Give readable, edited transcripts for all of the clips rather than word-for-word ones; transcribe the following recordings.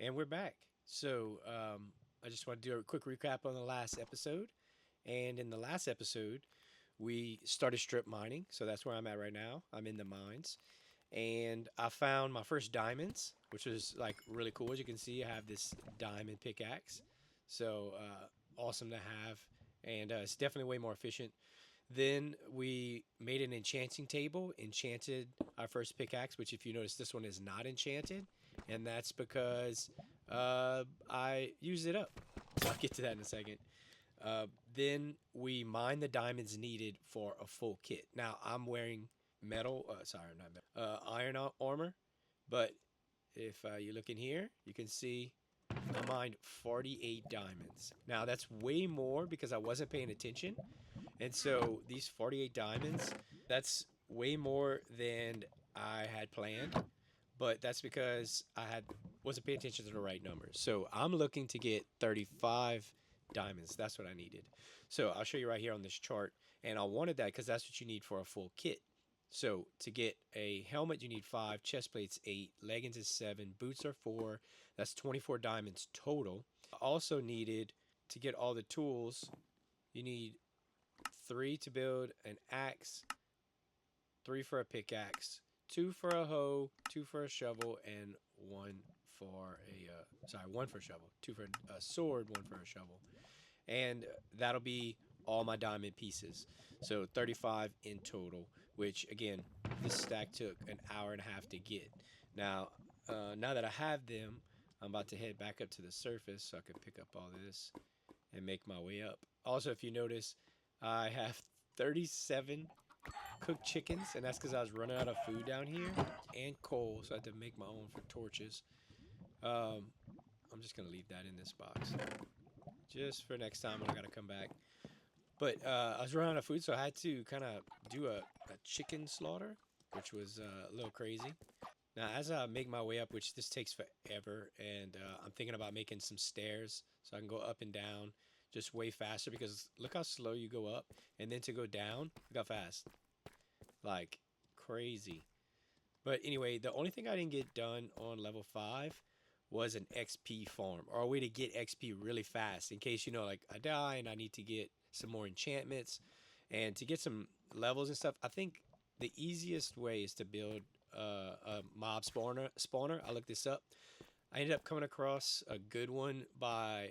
And we're back. I just want to do a quick recap on the last episode. And in the last episode, we started strip mining. So that's where I'm at right now. I'm in the mines. And I found my first diamonds, which was like really cool. As you can see, I have this diamond pickaxe. Awesome to have. And it's definitely way more efficient. Then we made an enchanting table, enchanted our first pickaxe, which, if you notice, this one is not enchanted, and that's because I used it up. So I'll get to that in a second. Then we mine the diamonds needed for a full kit. Now I'm wearing not metal, iron armor, but if you look in here, you can see I mined 48 diamonds. Now that's way more because I wasn't paying attention, and so these 48 diamonds, that's way more than I had planned, but that's because I had wasn't paying attention to the right numbers. So I'm looking to get 35 diamonds. That's what I needed. So I'll show you right here on this chart, and I wanted that because that's what you need for a full kit. So to get a helmet, you need 5, chest plates 8, leggings is 7, boots are 4. That's 24 diamonds total. I also needed to get all the tools. You need 3 to build an axe, 3 for a pickaxe, 2 for a hoe, 2 for a shovel, and 1 for a shovel, 2 for a sword, 1 for a shovel. And that'll be all my diamond pieces. So 35 in total, which again, this stack took an hour and a half to get. Now, now that I have them, I'm about to head back up to the surface so I can pick up all this and make my way up. Also, if you notice, I have 37 cooked chickens, and that's because I was running out of food down here and coal, so I had to make my own for torches. Um, I'm just gonna leave that in this box just for next time when I gotta come back. But I was running out of food, so I had to kind of do a chicken slaughter, which was a little crazy. Now, as I make my way up, which this takes forever, and I'm thinking about making some stairs so I can go up and down just way faster because look how slow you go up, and then to go down, look how fast. Like crazy. But anyway, the only thing I didn't get done on level 5 was an XP farm or a way to get XP really fast in case, like I die and I need to get some more enchantments and to get some levels and stuff. I think the easiest way is to build a mob spawner. I looked this up. I ended up coming across a good one by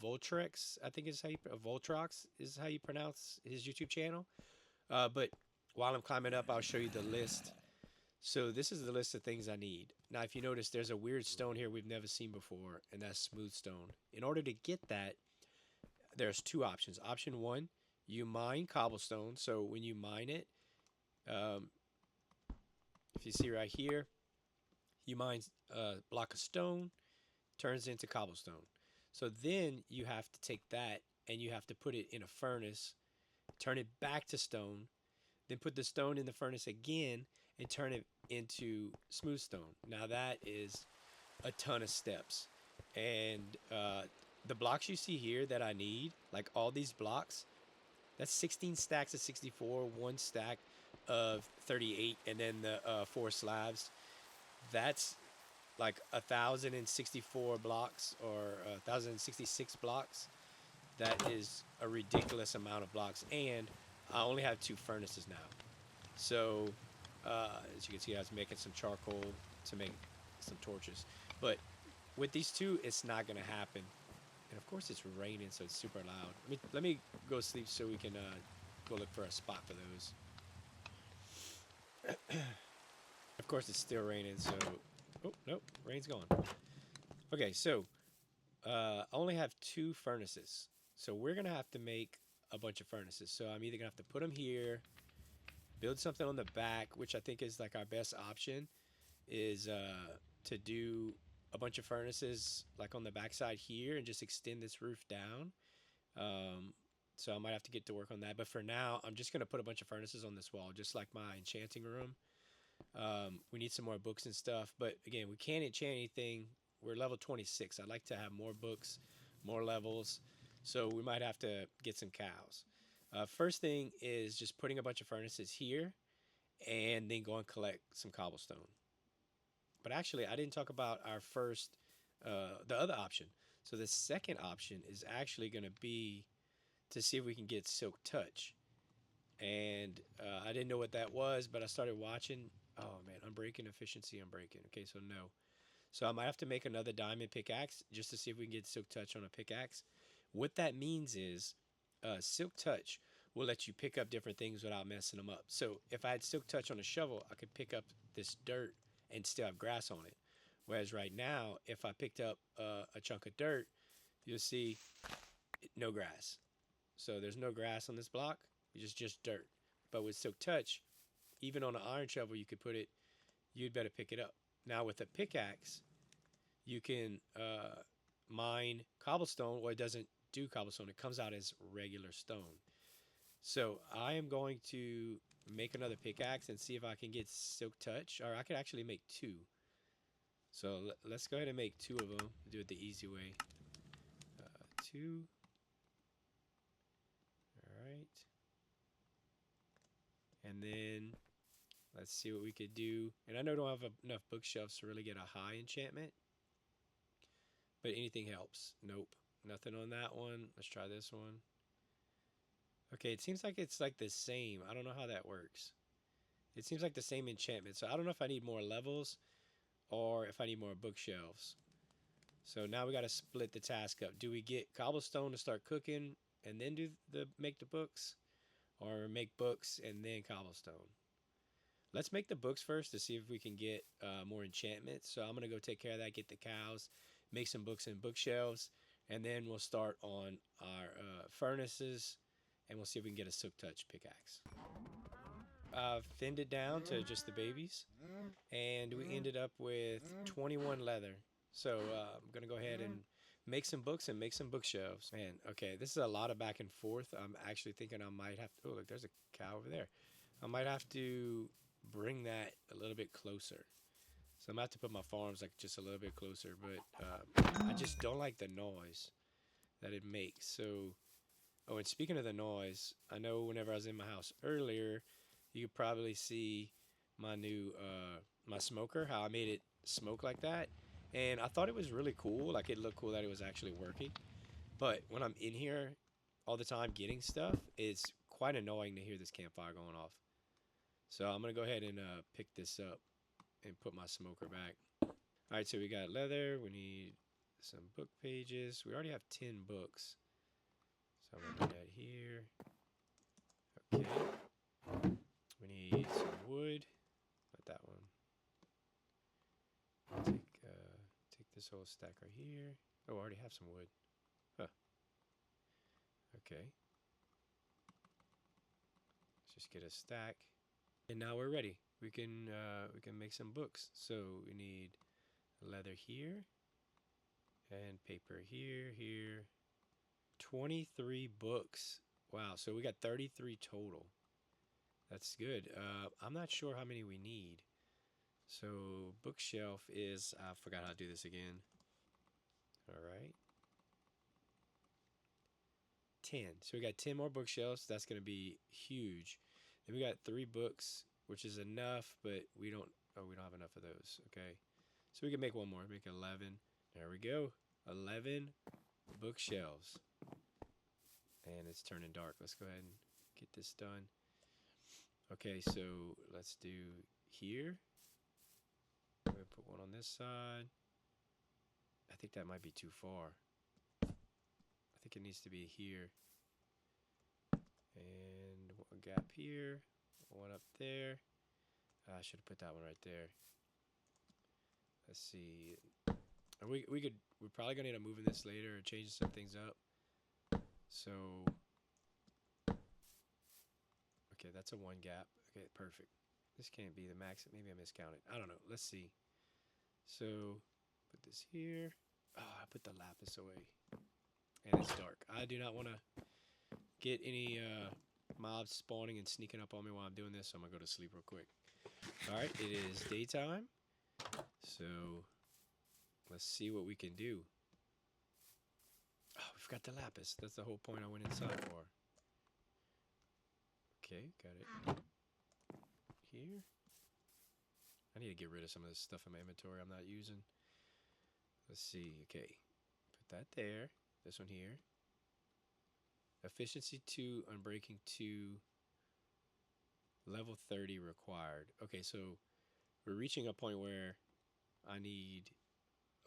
Voltrex. I think is how you Voltrox is how you pronounce his YouTube channel. But while I'm climbing up, I'll show you the list. So this is the list of things I need. Now, if you notice, there's a weird stone here we've never seen before, and that's smooth stone. In order to get that, there's 2 options. Option 1, you mine cobblestone. So when you mine it, um, if you see right here, you mine a block of stone, turns into cobblestone. So then you have to take that and you have to put it in a furnace, turn it back to stone, then put the stone in the furnace again and turn it into smooth stone. Now that is a ton of steps. And the blocks you see here that I need, like all these blocks, that's 16 stacks of 64, 1 stack of 38, and then the 4 slabs. That's like 1,064 blocks or 1,066 blocks. That is a ridiculous amount of blocks. And I only have 2 furnaces now. So, as you can see, I was making some charcoal to make some torches. But with these 2, it's not going to happen. And of course, it's raining, so it's super loud. Let me go sleep so we can go look for a spot for those. Of course, it's still raining, so. Oh, nope, rain's gone. Okay, so I only have 2 furnaces. So we're going to have to make a bunch of furnaces. So I'm either going to have to put them here, build something on the back, which I think is like our best option, is to do a bunch of furnaces like on the backside here and just extend this roof down. Um, so I might have to get to work on that. But for now, I'm just going to put a bunch of furnaces on this wall, just like my enchanting room. We need some more books and stuff. But again, we can't enchant anything. We're level 26. I'd like to have more books, more levels. So we might have to get some cows. First thing is just putting a bunch of furnaces here and then go and collect some cobblestone. But actually, I didn't talk about our first the other option. So the second option is actually going to be to see if we can get Silk Touch. And I didn't know what that was, but I started watching. Oh man, unbreaking efficiency, unbreaking. Okay, so no. So I might have to make another diamond pickaxe just to see if we can get Silk Touch on a pickaxe. What that means is Silk Touch will let you pick up different things without messing them up. So if I had Silk Touch on a shovel, I could pick up this dirt and still have grass on it. Whereas right now, if I picked up a chunk of dirt, you'll see no grass. So there's no grass on this block. It's just dirt. But with Silk Touch, even on an iron shovel, you could put it. You'd better pick it up. Now with a pickaxe, you can mine cobblestone. Well, it doesn't do cobblestone. It comes out as regular stone. So I am going to make another pickaxe and see if I can get Silk Touch, or I could actually make two. So let's go ahead and make two of them. Do it the easy way. Two. All right. And then let's see what we could do. And I know I don't have enough bookshelves to really get a high enchantment, but anything helps. Nope. Nothing on that one. Let's try this one. Okay, it seems like it's like the same. I don't know how that works. It seems like the same enchantment. So I don't know if I need more levels or if I need more bookshelves. So now we got to split the task up. Do we get cobblestone to start cooking and then do the make the books, or make books and then cobblestone? Let's make the books first to see if we can get more enchantments. So I'm gonna go take care of that, get the cows, make some books and bookshelves, and then we'll start on our furnaces, and we'll see if we can get a Silk Touch pickaxe. I've thinned it down to just the babies, and we ended up with 21 leather. So I'm gonna go ahead and make some books and make some bookshelves. Man, okay, this is a lot of back and forth. I'm actually thinking I might have to. Oh, look, there's a cow over there. I might have to bring that a little bit closer. So I'm gonna have to put my farms like just a little bit closer, but I just don't like the noise that it makes. So, oh, and speaking of the noise, I know whenever I was in my house earlier, you could probably see my new my smoker, how I made it smoke like that, and I thought it was really cool. Like it looked cool that it was actually working. But when I'm in here all the time getting stuff, it's quite annoying to hear this campfire going off. So I'm gonna go ahead and pick this up and put my smoker back. All right, so we got leather. We need some book pages. We already have 10 books. So I'm gonna put that here. Okay. We need some wood. Put that one. Take this whole stack right here. Oh, I already have some wood. Huh. Okay. Let's just get a stack. And now we're ready. We can make some books. So we need leather here and paper here, here. 23 books. Wow, so we got 33 total. That's good. I'm not sure how many we need. So bookshelf is, I forgot how to do this again. All right. 10. So we got 10 more bookshelves. That's going to be huge. Then we got 3 books, which is enough, but we don't have enough of those. Okay. So we can make one more, make 11. There we go. 11 bookshelves. And it's turning dark. Let's go ahead and get this done. Okay, so let's do here. I'm going to put one on this side. I think that might be too far. I think it needs to be here. And one gap here. One up there. I should have put that one right there. Let's see. We're probably going to end up moving this later or changing some things up. So, okay, that's a one gap. Okay, perfect. This can't be the max. Maybe I miscounted. I don't know. Let's see. So, put this here. Oh, I put the lapis away. And it's dark. I do not want to get any mobs spawning and sneaking up on me while I'm doing this, so I'm going to go to sleep real quick. Alright, it is daytime. So, let's see what we can do. Oh, we forgot the lapis. That's the whole point I went inside for. Okay, got it. Here. I need to get rid of some of this stuff in my inventory I'm not using. Let's Let's see. Okay, put that there. This one here. Efficiency 2, unbreaking 2, level 30 required. Okay, so we're reaching a point where I need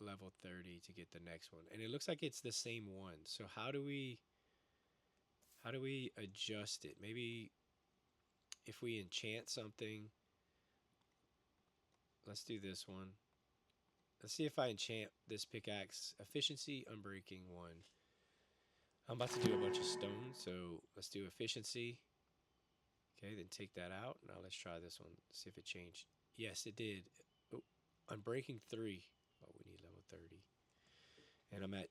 level 30 to get the next one. And it looks like it's the same one. So how do we adjust it? Maybe if we enchant something, let's do this one. Let's see if I enchant this pickaxe. Efficiency, unbreaking 1. I'm about to do a bunch of stone, so let's do efficiency. Okay, then take that out. Now let's try this one. See if it changed. Yes, it did. Oh, unbreaking 3. Oh, we need level 30. And I'm at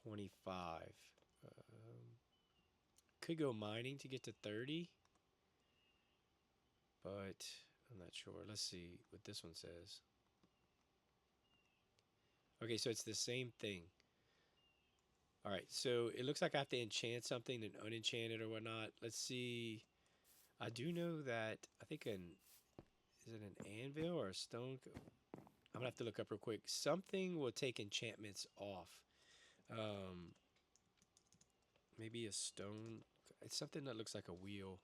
25. Could go mining to get to 30, but I'm not sure. Let's see what this one says. Okay, so it's the same thing. All right, so it looks like I have to enchant something and unenchant it or whatnot. Let's see. I do know that I think is it an anvil or a stone? I'm gonna have to look up real quick. Something will take enchantments off. Um, maybe a stone. It's something that looks like a wheel.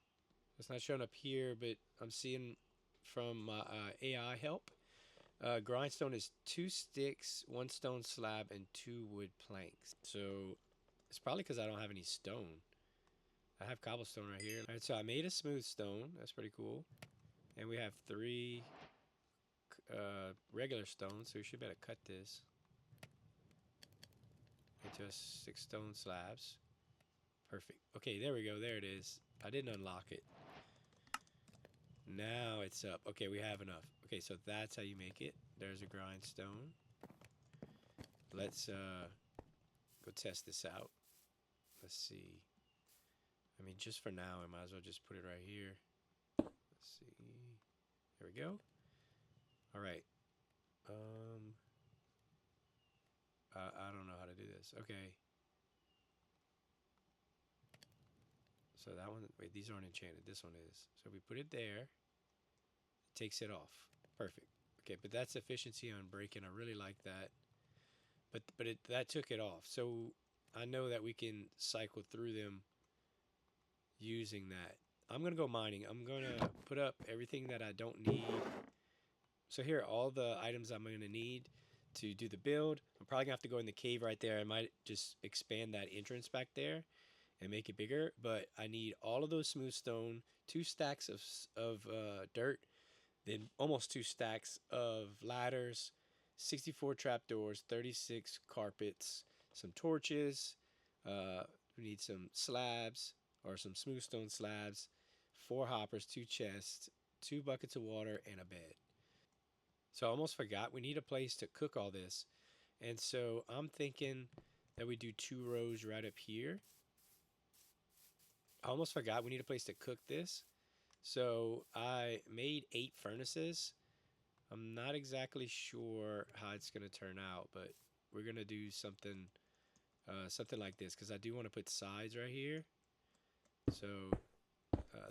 It's not showing up here, but I'm seeing from my AI help. Grindstone is 2 sticks, 1 stone slab, and 2 wood planks. So it's probably because I don't have any stone. I have cobblestone right here. All right, so I made a smooth stone. That's pretty cool. And we have 3 regular stones, so we should be able to cut this into 6 stone slabs. Perfect. Okay, there we go. There it is. I didn't unlock it. Now it's up. Okay, we have enough. Okay, so that's how you make it. There's a grindstone. Let's go test this out. Let's see. I mean, just for now, I might as well just put it right here. Let's see. There we go. All right. I don't know how to do this. Okay. So that one, wait, these aren't enchanted. This one is. So we put it there. It takes it off. Perfect. Okay, but that's efficiency on breaking. I really like that. But that took it off. So I know that we can cycle through them using that. I'm going to go mining. I'm going to put up everything that I don't need. So here are all the items I'm going to need to do the build. I'm probably going to have to go in the cave right there. I might just expand that entrance back there and make it bigger. But I need all of those smooth stone, 2 stacks of dirt, then almost 2 stacks of ladders, 64 trapdoors, 36 carpets, some torches. We need some slabs or some smooth stone slabs, 4 hoppers, 2 chests, 2 buckets of water, and a bed. So I almost forgot we need a place to cook all this. And so I'm thinking that we do 2 rows right up here. I almost forgot we need a place to cook this. So I made 8 furnaces. I'm not exactly sure how it's going to turn out, but we're going to do something like this because I do want to put sides right here. So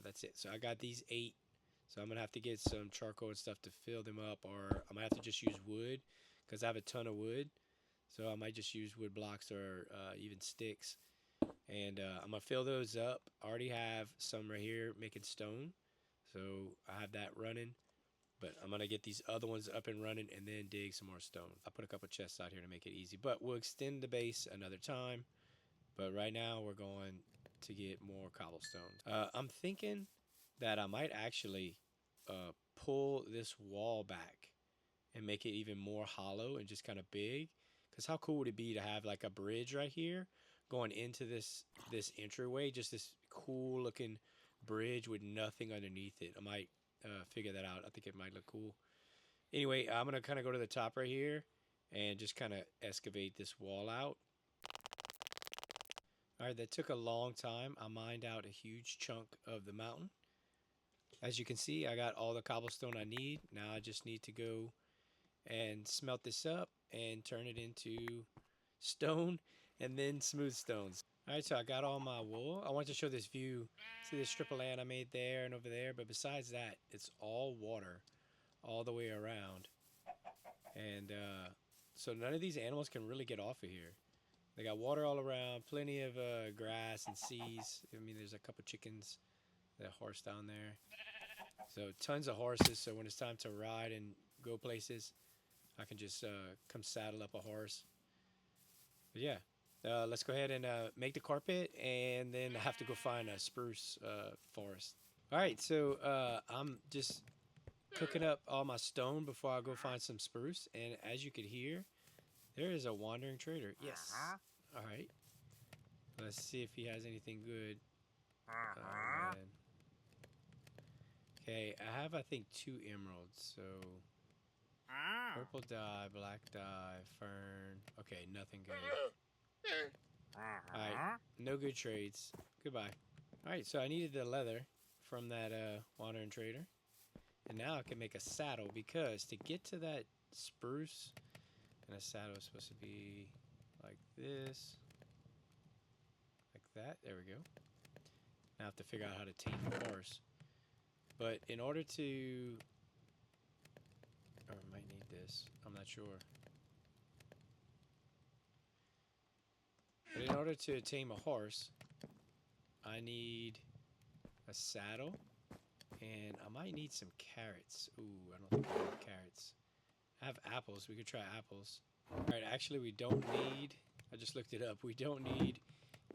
that's it. So I got these 8. So I'm going to have to get some charcoal and stuff to fill them up, or I'm going to have to just use wood because I have a ton of wood. So I might just use wood blocks or even sticks. And I'm going to fill those up. I already have some right here making stone. So I have that running. But I'm going to get these other ones up and running and then dig some more stone. I put a couple chests out here to make it easy. But we'll extend the base another time. But right now we're going to get more cobblestones. I'm thinking that I might actually pull this wall back and make it even more hollow and just kind of big. Because how cool would it be to have like a bridge right here going into this entryway? Just this cool looking bridge with nothing underneath it. I might figure that out. I think it might look cool. Anyway, I'm going to kind of go to the top right here and just kind of excavate this wall out. All right, that took a long time. I mined out a huge chunk of the mountain. As you can see, I got all the cobblestone I need. Now I just need to go and smelt this up and turn it into stone and then smooth stones. All right, so I got all my wool. I want to show this view. See this strip of land I made there and over there, but besides that, it's all water all the way around. And So none of these animals can really get off of here. They got water all around, plenty of grass and seas. I mean, there's a couple chickens, that horse down there. So tons of horses. So when it's time to ride and go places, I can just come saddle up a horse. But yeah, let's go ahead and make the carpet, and then I have to go find a spruce forest. All right, so I'm just cooking up all my stone before I go find some spruce. And as you could hear, there is a wandering trader. Yes. All right. Let's see if he has anything good. Oh, man. Okay, I have, I think, 2 emeralds. So, purple dye, black dye, fern. Okay, nothing good. Alright, no good trades. Goodbye. Alright, so I needed the leather from that wandering trader. And now I can make a saddle, because to get to that spruce, and a saddle is supposed to be like this. Like that. There we go. Now I have to figure out how to tame the horse. But in order to... Or I might need this. I'm not sure. But in order to tame a horse, I need a saddle. And I might need some carrots. Ooh, I don't think I have carrots. I have apples. We could try apples. Alright, actually we don't need... I just looked it up. We don't need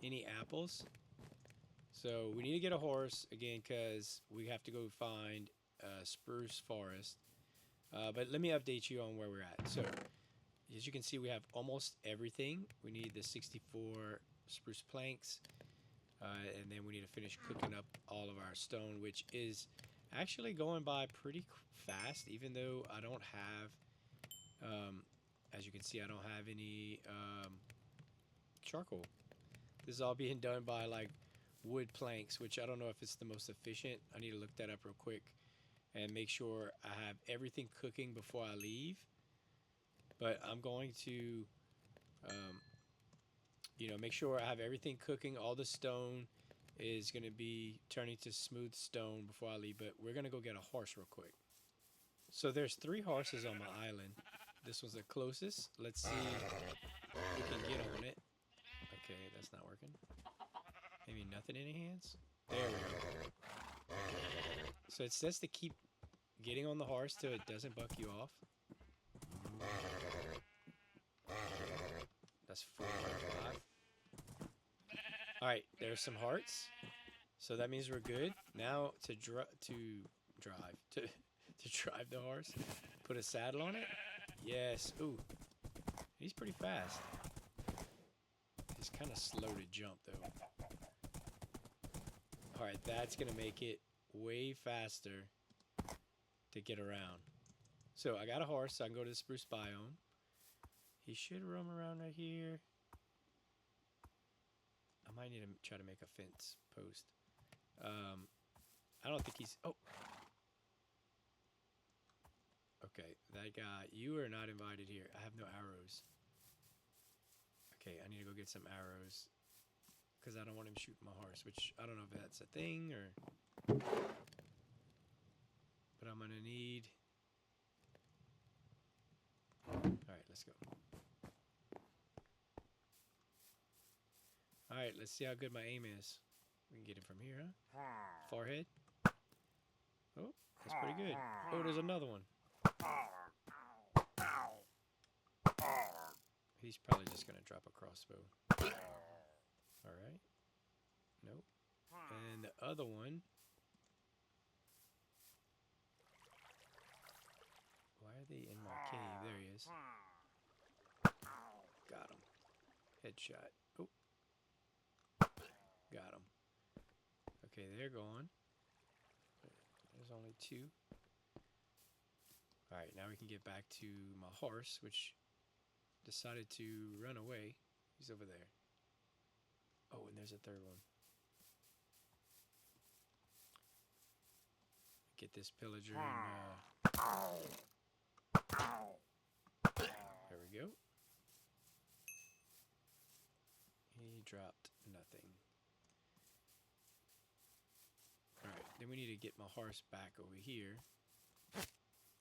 any apples. So we need to get a horse, again, because we have to go find a spruce forest. But let me update you on where we're at. So, as you can see, we have almost everything. We need the 64 spruce planks. And then we need to finish cooking up all of our stone, which is actually going by pretty fast, even though I don't have, as you can see, I don't have any charcoal. This is all being done by like wood planks, which I don't know if it's the most efficient. I need to look that up real quick and make sure I have everything cooking before I leave. But I'm going to, make sure I have everything cooking. All the stone is going to be turning to smooth stone before I leave. But we're going to go get a horse real quick. So there's 3 horses on my island. This was the closest. Let's see if we can get on it. Okay, that's not working. Maybe nothing in your hands? There we go. So it says to keep getting on the horse till it doesn't buck you off. That's 405. Alright, there's some hearts. So that means we're good. Now to drive the horse. Put a saddle on it. Yes. Ooh. He's pretty fast. He's kind of slow to jump though. Alright, that's going to make it way faster to get around. So I got a horse, so I can go to the spruce biome. He should roam around right here. I might need to try to make a fence post. I don't think he's... Oh! Okay, that guy... You are not invited here. I have no arrows. Okay, I need to go get some arrows. Because I don't want him shooting my horse, which I don't know if that's a thing or... But I'm going to need... Alright, let's go. Alright, let's see how good my aim is. We can get him from here, huh? Forehead. Oh, that's pretty good. Oh, there's another one. He's probably just going to drop a crossbow. Alright. Nope. And the other one... Why are they in my cave? There he is. Got him. Headshot. Oh. Got him. Okay, they're gone. There's only 2. Alright, now we can get back to my horse, which decided to run away. He's over there. Oh, and there's a 3rd one. Get this pillager and... There we go. He dropped nothing. Alright, then we need to get my horse back over here.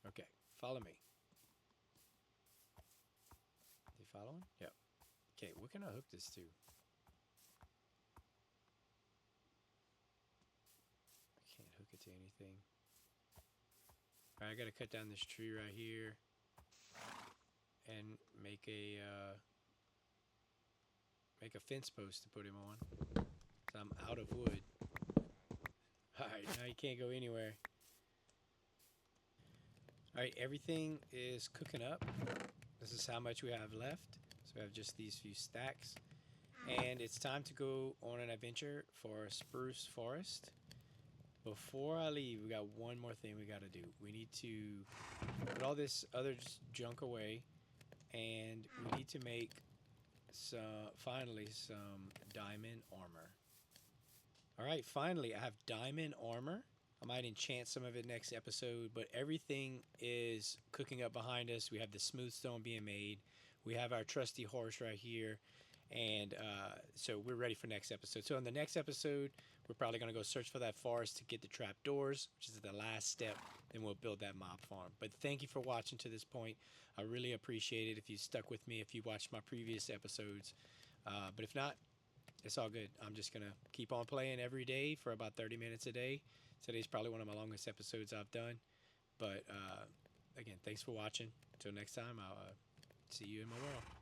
Okay, follow me. one? Yep. Okay, what can I hook this to? I can't hook it to anything. Alright, I gotta cut down this tree right here and make a fence post to put him on. So I'm out of wood. Alright, now you can't go anywhere. Alright, everything is cooking up. This is how much we have left. So we have just these few stacks. And it's time to go on an adventure for a spruce forest. Before I leave, we got one more thing we gotta do. We need to put all this other junk away. And we need to make finally some diamond armor. Alright, finally I have diamond armor. I might enchant some of it next episode, but everything is cooking up behind us. We have the smooth stone being made. We have our trusty horse right here. And so we're ready for next episode. So in the next episode, we're probably going to go search for that forest to get the trapdoors, which is the last step. Then we'll build that mob farm. But thank you for watching to this point. I really appreciate it if you stuck with me, if you watched my previous episodes. But if not, it's all good. I'm just going to keep on playing every day for about 30 minutes a day. Today's probably one of my longest episodes I've done. But again, thanks for watching. Until next time, I'll see you in my world.